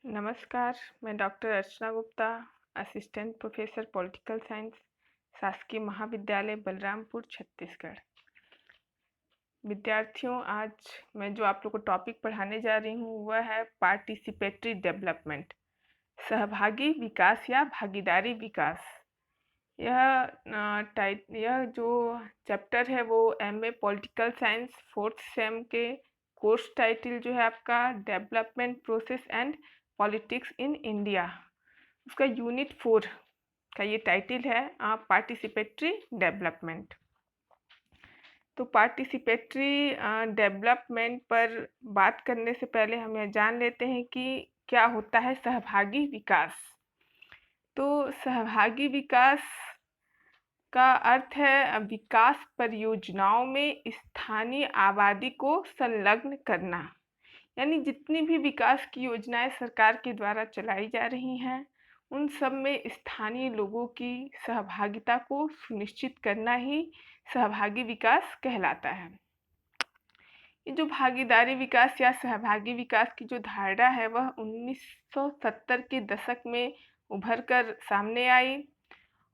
नमस्कार, मैं doctor Archana Gupta, assistant professor political science, शासकीय महाविद्यालय बलरामपुर, छत्तीसगढ़। विद्यार्थियों, आज मैं जो आप लोग को टॉपिक पढ़ाने जा रही हूँ वह है पार्टिसिपेटरी डेवलपमेंट, सहभागी विकास या भागीदारी विकास। यह जो चैप्टर है वो MA political science fourth same के कोर्स टाइटल जो है आपका development process and politics in India, उसका यूनिट 4 का ये टाइटल है पार्टिसिपेटरी डेवलपमेंट। तो पार्टिसिपेटरी डेवलपमेंट पर बात करने से पहले हम यह जान लेते हैं कि क्या होता है सहभागी विकास। तो सहभागी विकास का अर्थ है विकास परियोजनाओं में स्थानीय आबादी को संलग्न करना, यानी जितनी भी विकास की योजनाएं सरकार के द्वारा चलाई जा रही हैं उन सब में स्थानीय लोगों की सहभागिता को सुनिश्चित करना ही सहभागी विकास कहलाता है। ये जो भागीदारी विकास या सहभागी विकास की जो धारणा है वह 1970 के दशक में उभर कर सामने आई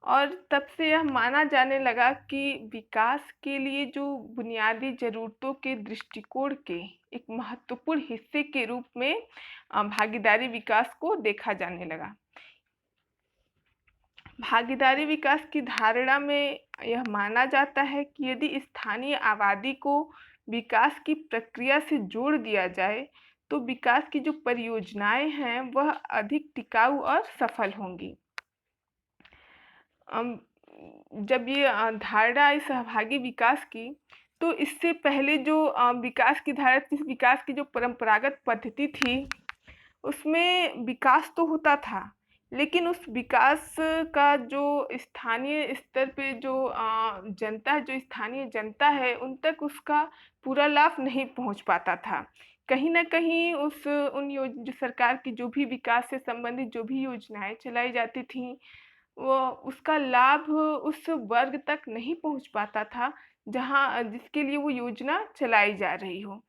और तब से यह माना जाने लगा कि विकास के लिए जो बुनियादी ज़रूरतों के दृष्टिकोण के एक महत्वपूर्ण हिस्से के रूप में भागीदारी विकास को देखा जाने लगा। भागीदारी विकास की धारणा में यह माना जाता है कि यदि स्थानीय आबादी को विकास की प्रक्रिया से जोड़ दिया जाए तो विकास की जो परियोजनाएं हैं वह अधिक टिकाऊ और सफल होंगी। जब ये धारणा आई सहभागी विकास की, तो इससे पहले जो विकास की धारणा थी, विकास की जो परंपरागत पद्धति थी उसमें विकास तो होता था, लेकिन उस विकास का जो स्थानीय स्तर पे जो जनता है, जो स्थानीय जनता है, उन तक उसका पूरा लाभ नहीं पहुंच पाता था। कहीं न कहीं जो सरकार की जो भी विकास से संबंधित जो भी योजनाएं चलाई जाती थीं, वो उसका लाभ उस वर्ग तक नहीं पहुंच पाता था जहां जिसके लिए वो योजना चलाई जा रही हो।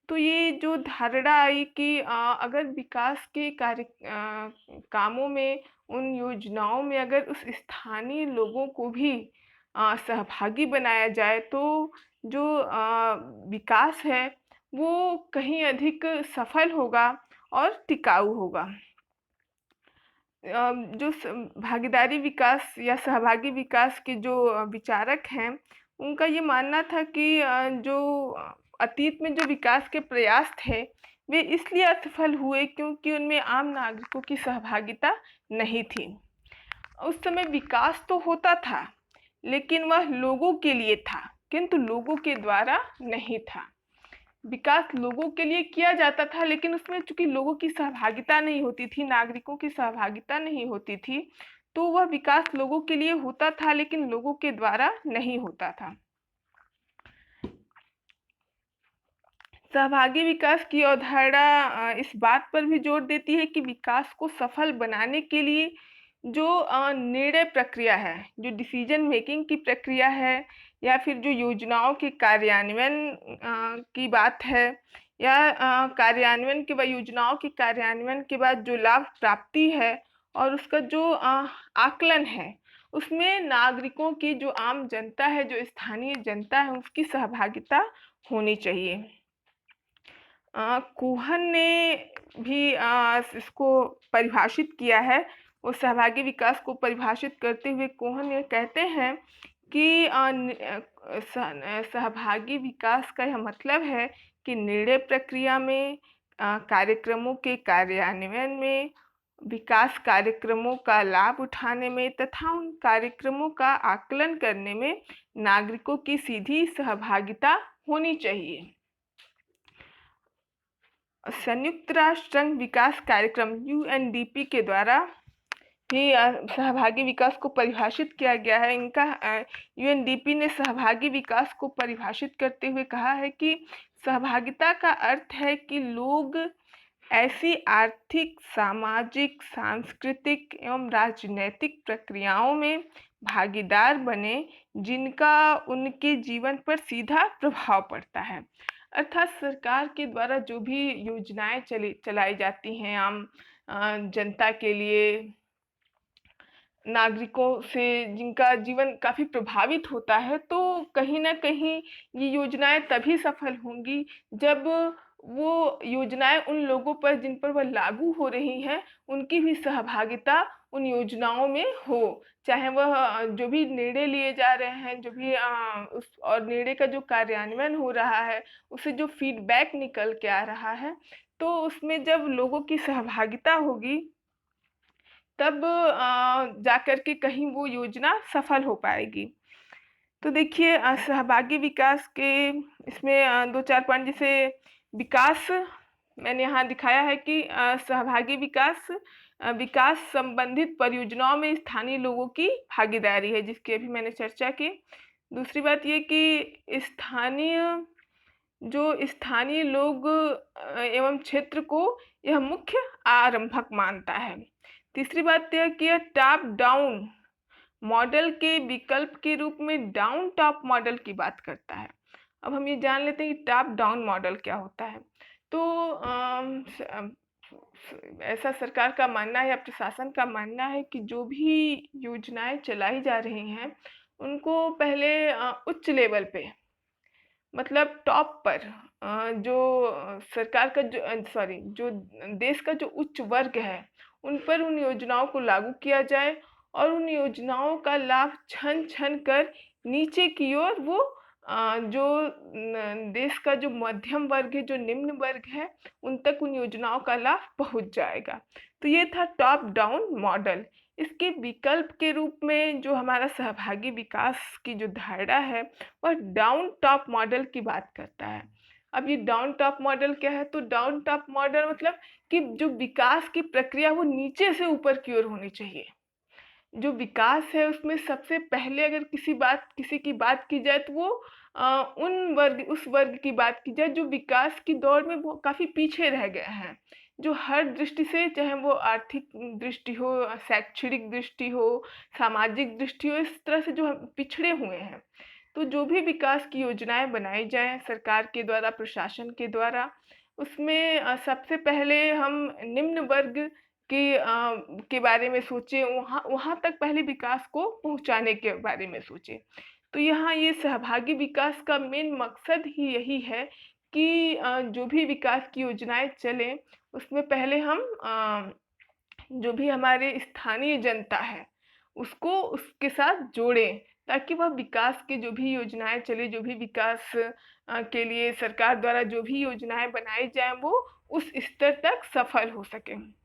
तो ये जो धारणा आई कि अगर विकास के कामों में, उन योजनाओं में अगर उस स्थानीय लोगों को भी सहभागी बनाया जाए तो जो विकास है वो कहीं अधिक सफल होगा और टिकाऊ होगा। भागीदारी विकास या सहभागी विकास के जो विचारक हैं, उनका ये मानना था कि जो अतीत में जो विकास के प्रयास थे, वे इसलिए असफल हुए क्योंकि उनमें आम नागरिकों की सहभागिता नहीं थी। उस समय विकास तो होता था, लेकिन वह लोगों के लिए था, किंतु लोगों के द्वारा नहीं था। विकास लोगों के लिए किया जाता था, लेकिन उसमें चूंकि लोगों की सहभागिता नहीं होती थी, नागरिकों की सहभागिता नहीं होती थी, तो वह विकास लोगों के लिए होता था लेकिन लोगों के द्वारा नहीं होता था। सहभागी विकास की अवधारणा इस बात पर भी जोर देती है कि विकास को सफल बनाने के लिए जो निर्णय प्रक्रिया है, जो डिसीजन मेकिंग की प्रक्रिया है, या फिर जो योजनाओं के कार्यान्वयन की बात है, या कार्यान्वयन के बाद योजनाओं के कार्यान्वयन के बाद जो लाभ प्राप्ति है और उसका जो आकलन है, उसमें नागरिकों की, जो आम जनता है, जो स्थानीय जनता है, उसकी सहभागिता होनी चाहिए। कोहन ने भी इसको परिभाषित किया है। वो सहभागी विकास को परिभाषित करते हुए कोहन ये कहते हैं कि सहभागी विकास का यह मतलब है कि निर्णय प्रक्रिया में, कार्यक्रमों के कार्यान्वयन में, विकास कार्यक्रमों का लाभ उठाने में तथा उन कार्यक्रमों का आकलन करने में नागरिकों की सीधी सहभागिता होनी चाहिए। संयुक्त राष्ट्र संघ विकास कार्यक्रम यूएनडीपी के द्वारा भी सहभागी विकास को परिभाषित किया गया है। इनका यूएनडीपी ने सहभागी विकास को परिभाषित करते हुए कहा है कि सहभागिता का अर्थ है कि लोग ऐसी आर्थिक, सामाजिक, सांस्कृतिक एवं राजनैतिक प्रक्रियाओं में भागीदार बने जिनका उनके जीवन पर सीधा प्रभाव पड़ता है। अर्थात सरकार के द्वारा जो भी योजनाएं चलाई जाती हैं, आम जनता के लिए, नागरिकों से जिनका जीवन काफ़ी प्रभावित होता है, तो कहीं न कहीं ये योजनाएँ तभी सफल होंगी जब वो योजनाएँ उन लोगों पर जिन पर वह लागू हो रही हैं, उनकी भी सहभागिता उन योजनाओं में हो। चाहे वह जो भी निर्णय लिए जा रहे हैं, जो भी उस और निर्णय का जो कार्यान्वयन हो रहा है, उससे जो फीडबैक निकल के आ रहा है, तो उसमें जब लोगों की सहभागिता होगी, तब जाकर के कहीं वो योजना सफल हो पाएगी। तो देखिए सहभागी विकास के इसमें 2-4 पॉइंट, जैसे विकास मैंने यहाँ दिखाया है कि सहभागी विकास संबंधित परियोजनाओं में स्थानीय लोगों की भागीदारी है, जिसकी अभी मैंने चर्चा की। दूसरी बात ये कि स्थानीय लोग एवं क्षेत्र को यह मुख्य आरंभक मानता है। तीसरी बात यह कि यह टॉप डाउन मॉडल के विकल्प के रूप में डाउन टॉप मॉडल की बात करता है। अब हम ये जान लेते हैं कि टॉप डाउन मॉडल क्या होता है। तो ऐसा सरकार का मानना है या प्रशासन का मानना है कि जो भी योजनाएं चलाई जा रही हैं, उनको पहले उच्च लेवल पे, मतलब टॉप पर, जो सरकार का जो देश का जो उच्च वर्ग है, उन पर उन योजनाओं को लागू किया जाए और उन योजनाओं का लाभ छन छन कर नीचे की ओर वो जो देश का जो मध्यम वर्ग है, जो निम्न वर्ग है, उन तक उन योजनाओं का लाभ पहुंच जाएगा। तो ये था टॉप डाउन मॉडल। इसके विकल्प के रूप में जो हमारा सहभागी विकास की जो धारणा है, वह डाउन टॉप मॉडल की बात करता है। अब ये डाउन टॉप मॉडल क्या है? तो डाउन टॉप मॉडल मतलब कि जो विकास की प्रक्रिया वो नीचे से ऊपर की ओर होनी चाहिए। जो विकास है उसमें सबसे पहले अगर किसी की बात की जाए, तो वो उस वर्ग की बात की जाए जो विकास की दौड़ में वो काफ़ी पीछे रह गए हैं। जो हर दृष्टि से, चाहे वो आर्थिक दृष्टि हो, शैक्षणिक दृष्टि हो, सामाजिक दृष्टि हो, इस तरह से जो पिछड़े हुए हैं। तो जो भी विकास की योजनाएं बनाई जाएं सरकार के द्वारा, प्रशासन के द्वारा, उसमें सबसे पहले हम निम्न वर्ग के बारे में सोचें, वहाँ वहाँ तक पहले विकास को पहुँचाने के बारे में सोचें। तो यहाँ ये सहभागी विकास का मेन मकसद ही यही है कि जो भी विकास की योजनाएं चलें, उसमें पहले हम जो भी हमारे स्थानीय जनता है, उसको उसके साथ जोड़ें, ताकि वह विकास की जो भी योजनाएं चले, जो भी विकास के लिए सरकार द्वारा जो भी योजनाएं बनाई जाएं, वो उस स्तर तक सफल हो सके।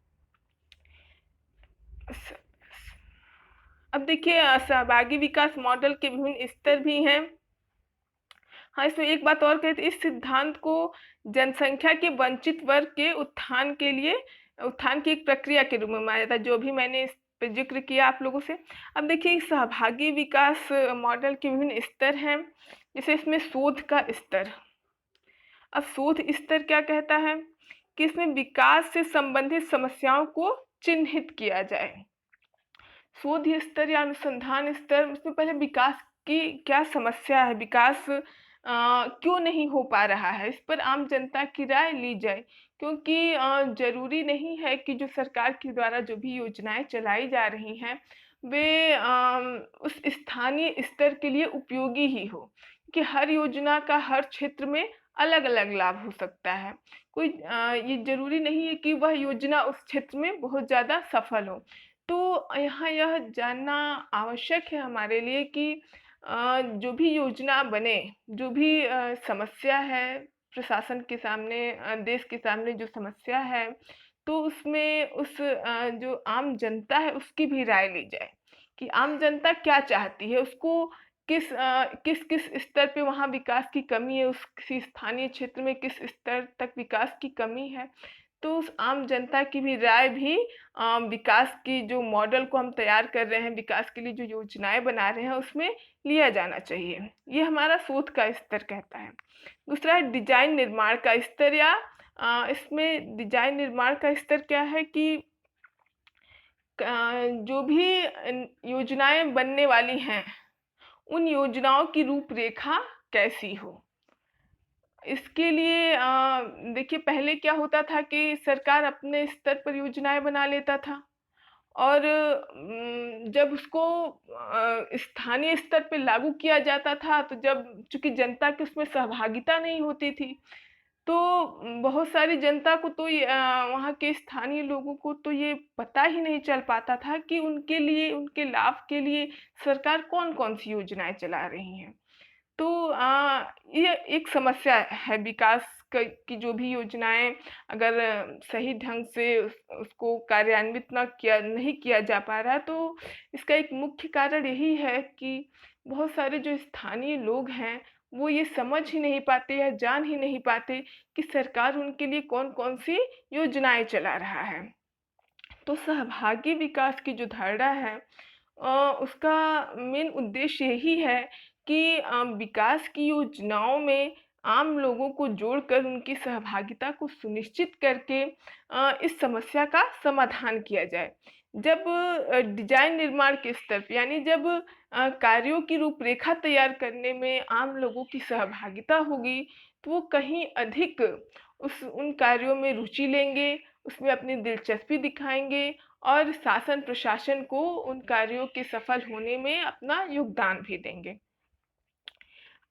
अब देखिए सहभागी विकास मॉडल के विभिन्न स्तर भी हैं। हाँ, इसमें एक बात और कहते, इस सिद्धांत को जनसंख्या के वंचित वर्ग के उत्थान की एक प्रक्रिया के रूप में माना जाता है, जो भी मैंने इस पे जिक्र किया आप लोगों से। अब देखिए सहभागी विकास मॉडल के विभिन्न स्तर हैं, जैसे इसमें शोध का स्तर। अब शोध स्तर क्या कहता है कि इसमें विकास से संबंधित समस्याओं को चिन्हित किया जाए। शोध स्तर या अनुसंधान स्तर, इसमें पहले विकास की क्या समस्या है, विकास क्यों नहीं हो पा रहा है, इस पर आम जनता की राय ली जाए। क्योंकि जरूरी नहीं है कि जो सरकार के द्वारा जो भी योजनाएं चलाई जा रही हैं, वे उस स्थानीय स्तर के लिए उपयोगी ही हो, कि हर योजना का हर क्षेत्र में अलग अलग लाभ हो सकता है। कोई ये जरूरी नहीं है कि वह योजना उस क्षेत्र में बहुत ज़्यादा सफल हो। तो यहाँ यह जानना आवश्यक है हमारे लिए कि जो भी योजना बने, जो भी समस्या है प्रशासन के सामने, देश के सामने जो समस्या है, तो उसमें जो आम जनता है उसकी भी राय ली जाए कि आम जनता क्या चाहती है, उसको किस किस स्तर पे वहाँ विकास की कमी है, उस किसी स्थानीय क्षेत्र में किस स्तर तक विकास की कमी है। तो उस आम जनता की भी राय भी विकास की जो मॉडल को हम तैयार कर रहे हैं, विकास के लिए जो योजनाएं बना रहे हैं, उसमें लिया जाना चाहिए। ये हमारा शोध का स्तर कहता है। दूसरा है डिजाइन निर्माण का स्तर, या इसमें डिजाइन निर्माण का स्तर क्या है कि जो भी योजनाएं बनने वाली हैं, उन योजनाओं की रूपरेखा कैसी हो। इसके लिए देखिए पहले क्या होता था कि सरकार अपने स्तर पर योजनाएं बना लेता था, और जब उसको स्थानीय स्तर पे लागू किया जाता था, तो जब चूंकि जनता की उसमें सहभागिता नहीं होती थी, तो बहुत सारी जनता को तो वहाँ के स्थानीय लोगों को तो ये पता ही नहीं चल पाता था कि उनके लिए, उनके लाभ के लिए सरकार कौन कौन सी योजनाएं चला रही हैं। तो ये एक समस्या है विकास की जो भी योजनाएं अगर सही ढंग से उसको कार्यान्वित नहीं किया जा पा रहा है, तो इसका एक मुख्य कारण यही है कि बहुत सारे जो स्थानीय लोग हैं वो ये समझ ही नहीं पाते या जान ही नहीं पाते कि सरकार उनके लिए कौन कौन सी योजनाएं चला रहा है। तो सहभागी विकास की जो धारणा है उसका मेन उद्देश्य यही है कि विकास की योजनाओं में आम लोगों को जोड़कर उनकी सहभागिता को सुनिश्चित करके इस समस्या का समाधान किया जाए। जब डिजाइन निर्माण के स्तर पे, यानी जब कार्यों की रूपरेखा तैयार करने में आम लोगों की सहभागिता होगी, तो वो कहीं अधिक उन कार्यों में रुचि लेंगे, उसमें अपनी दिलचस्पी दिखाएंगे और शासन प्रशासन को उन कार्यों के सफल होने में अपना योगदान भी देंगे।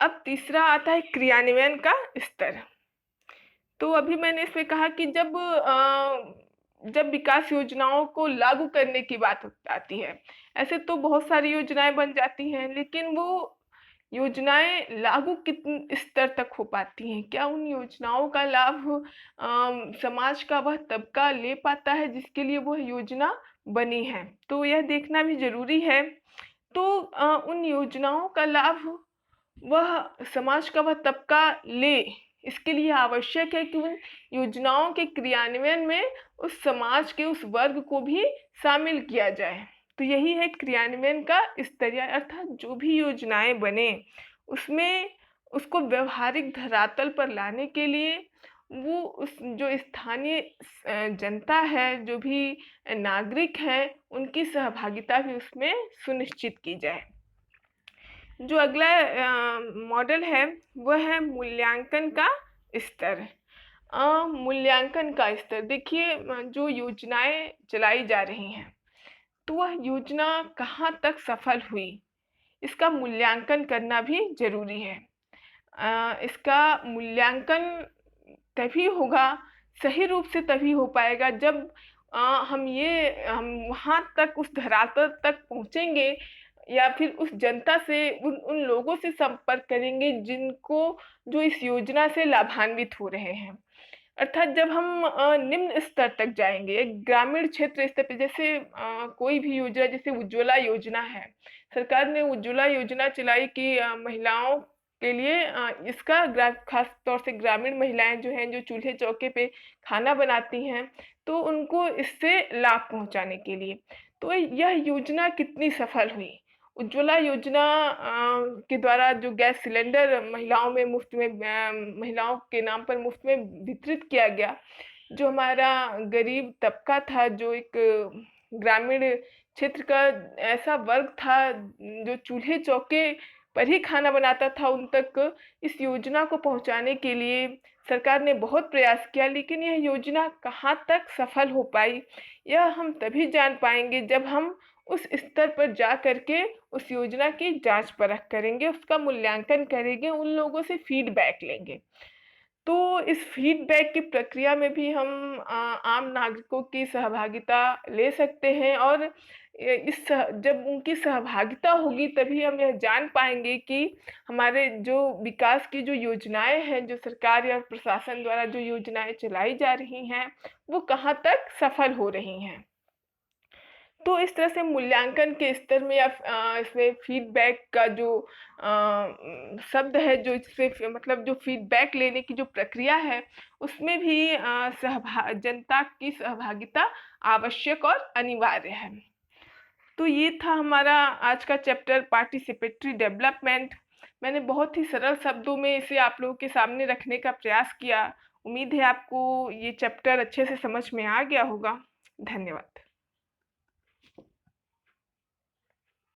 अब तीसरा आता है क्रियान्वयन का स्तर। तो अभी मैंने इसमें कहा कि जब विकास योजनाओं को लागू करने की बात आती है, ऐसे तो बहुत सारी योजनाएं बन जाती हैं, लेकिन वो योजनाएं लागू कितने स्तर तक हो पाती हैं, क्या उन योजनाओं का लाभ समाज का वह तबका ले पाता है जिसके लिए वह योजना बनी है, तो यह देखना भी जरूरी है। तो उन योजनाओं का लाभ वह समाज का वह तबका ले, इसके लिए आवश्यक है कि उन योजनाओं के क्रियान्वयन में उस समाज के उस वर्ग को भी शामिल किया जाए। तो यही है क्रियान्वयन का स्तर, अर्थात जो भी योजनाएं बने उसमें उसको व्यवहारिक धरातल पर लाने के लिए वो उस जो स्थानीय जनता है, जो भी नागरिक हैं, उनकी सहभागिता भी उसमें सुनिश्चित की जाए। जो अगला मॉडल है वह है मूल्यांकन का स्तर। मूल्यांकन का स्तर देखिए, जो योजनाएं चलाई जा रही हैं तो वह योजना कहाँ तक सफल हुई, इसका मूल्यांकन करना भी जरूरी है। इसका मूल्यांकन तभी होगा, सही रूप से तभी हो पाएगा जब हम वहाँ तक, उस धरातल तक पहुँचेंगे या फिर उस जनता से, उन उन लोगों से संपर्क करेंगे जो इस योजना से लाभान्वित हो रहे हैं। अर्थात जब हम निम्न स्तर तक जाएंगे, एक ग्रामीण क्षेत्र स्तर पे, जैसे कोई भी योजना, जैसे उज्ज्वला योजना है, सरकार ने उज्ज्वला योजना चलाई कि महिलाओं के लिए खास तौर से ग्रामीण महिलाएं जो हैं, जो चूल्हे चौके पे खाना बनाती हैं, तो उनको इससे लाभ पहुंचाने के लिए। तो यह योजना कितनी सफल हुई। उज्ज्वला योजना के द्वारा जो गैस सिलेंडर महिलाओं में मुफ्त में, महिलाओं के नाम पर मुफ्त में वितरित किया गया, जो हमारा गरीब तबका था, जो एक ग्रामीण क्षेत्र का ऐसा वर्ग था जो चूल्हे चौके पर ही खाना बनाता था, उन तक इस योजना को पहुंचाने के लिए सरकार ने बहुत प्रयास किया, लेकिन यह योजना कहाँ तक सफल हो पाई, यह हम तभी जान पाएंगे जब हम उस स्तर पर जा करके उस योजना की जांच परख करेंगे, उसका मूल्यांकन करेंगे, उन लोगों से फीडबैक लेंगे। तो इस फीडबैक की प्रक्रिया में भी हम आम नागरिकों की सहभागिता ले सकते हैं, और जब उनकी सहभागिता होगी तभी हम यह जान पाएंगे कि हमारे जो विकास की जो योजनाएं हैं, जो सरकार या प्रशासन द्वारा जो योजनाएं चलाई जा रही हैं, वो कहाँ तक सफल हो रही हैं। तो इस तरह से मूल्यांकन के स्तर में या इसमें फीडबैक का जो शब्द है, जो इससे मतलब जो फीडबैक लेने की जो प्रक्रिया है, उसमें भी जनता की सहभागिता आवश्यक और अनिवार्य है। तो ये था हमारा आज का चैप्टर, पार्टिसिपेटरी डेवलपमेंट। मैंने बहुत ही सरल शब्दों में इसे आप लोगों के सामने रखने का प्रयास किया। उम्मीद है आपको ये चैप्टर अच्छे से समझ में आ गया होगा। धन्यवाद।